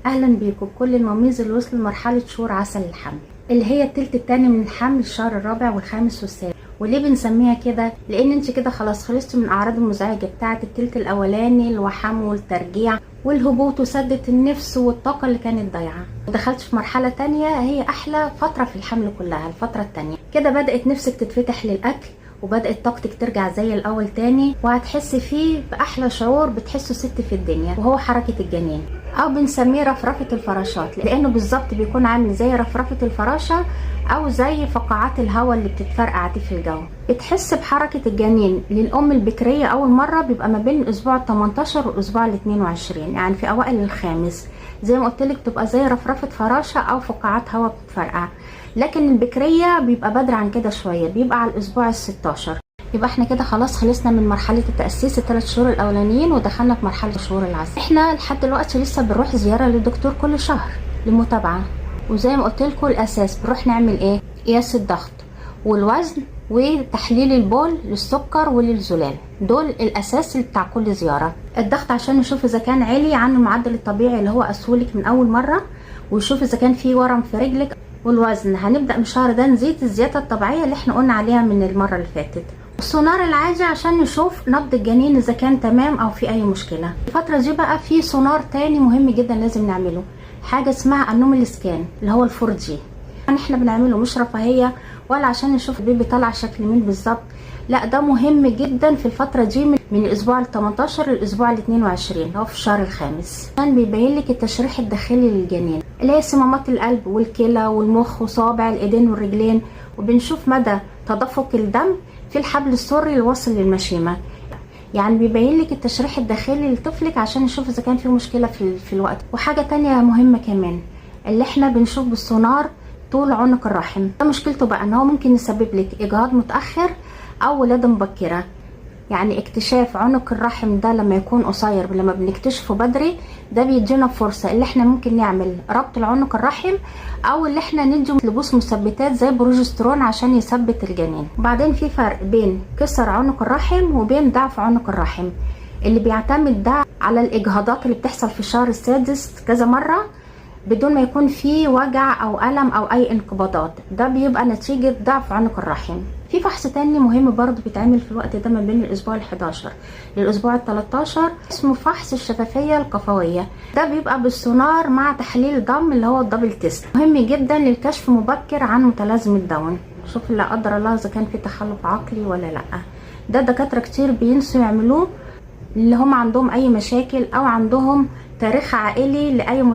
اهلا بيكم كل الماميز اللي وصلوا لمرحله شهور عسل الحمل، اللي هي التلت التاني من الحمل، الشهر الرابع والخامس والسادس. وليه بنسميها كده؟ لان انت كده خلاص خلصتي من الاعراض المزعجه بتاعه التلت الاولاني، الوحم والترجيع والهبوط وسده النفس والطاقه اللي كانت ضايعه، ودخلت في مرحله تانية هي احلى فتره في الحمل كلها، الفتره التانية. كده بدات نفسك تتفتح للاكل، وبدات طاقتك ترجع زي الاول تاني، وهتحسي فيه باحلى شعور بتحسه ست في الدنيا، وهو حركه الجنين، او بنسميه رفرفه الفراشات، لانه بالظبط بيكون عامل زي رفرفه الفراشه او زي فقاعات الهواء اللي بتتفرقع دي في الجو. بتحس بحركه الجنين للام البكريه اول مره بيبقى ما بين الاسبوع ال 18 والاسبوع ال 22، يعني في اوائل الخامس. زي ما قلت لك بتبقى زي رفرفه فراشه او فقاعات هواء بتتفرقع. لكن البكريه بيبقى بدري عن كده شويه، بيبقى على الاسبوع ال 16. يبقى احنا كده خلاص خلصنا من مرحله التاسيس الثلاث شهور الاولانيين، ودخلنا في مرحله شهور العسل. احنا لحد دلوقتي لسه بنروح زياره للدكتور كل شهر لمتابعه، وزي ما قلت لكم الاساس بنروح نعمل ايه؟ قياس الضغط والوزن وتحليل البول للسكر وللزلال. دول الاساس اللي بتاع كل زياره. الضغط عشان نشوف اذا كان عالي عن المعدل الطبيعي اللي هو اسولك من اول مره، ويشوف اذا كان في ورم في رجلك. والوزن هنبدا من الشهر ده نزيد الزياده الطبيعيه اللي احنا قلنا عليها من المره اللي فاتت. السونار العادي عشان نشوف نبض الجنين اذا كان تمام او في اي مشكله. الفتره دي بقى في سونار تاني مهم جدا لازم نعمله، حاجه اسمها انومال سكان اللي هو الفور دي. يعني احنا بنعمله مش رفاهيه ولا عشان نشوف البيبي طالع شكل مين بالظبط، لا ده مهم جدا في الفتره دي من الاسبوع ال 18 للاسبوع ال 22 اللي هو في الشهر الخامس. كان بيبين لك التشريح الداخلي للجنين اللي هي صمامات القلب والكلى والمخ وصابع الايدين والرجلين، وبنشوف مدى تدفق الدم في الحبل السري اللي واصل للمشيمه. يعني بيبين لك التشريح الداخلي لطفلك عشان نشوف اذا كان في مشكله في الوقت. وحاجه تانية مهمه كمان اللي احنا بنشوف بالسونار طول عنق الرحم. ده مشكلته بقى ان هو ممكن يسبب لك اجهاض متاخر او ولاده مبكره. يعني اكتشاف عنق الرحم ده لما يكون قصير، لما بنكتشفه بدري ده بيدينا فرصه اللي احنا ممكن نعمل ربط العنق الرحم، او اللي احنا ندي لبوس مثبتات زي بروجسترون عشان يثبت الجنين. وبعدين في فرق بين كسر عنق الرحم وبين ضعف عنق الرحم، اللي بيعتمد ده على الاجهاضات اللي بتحصل في الشهر السادس كذا مره بدون ما يكون فيه وجع او الم او اي انقباضات. ده بيبقى نتيجه ضعف عنق الرحم. في فحص تاني مهم برضو بيتعمل في الوقت ده ما بين الاسبوع ال11 للاسبوع ال13، اسمه فحص الشفافيه القفويه. ده بيبقى بالسونار مع تحليل دم اللي هو الدبل تيست، مهم جدا للكشف مبكر عن متلازمه داون. شوف لا قدر الله اذا كان في تخلف عقلي ولا لا. ده دكاتره كتير بينسوا يعملوه اللي هم عندهم اي مشاكل او عندهم تاريخ عائلي لاي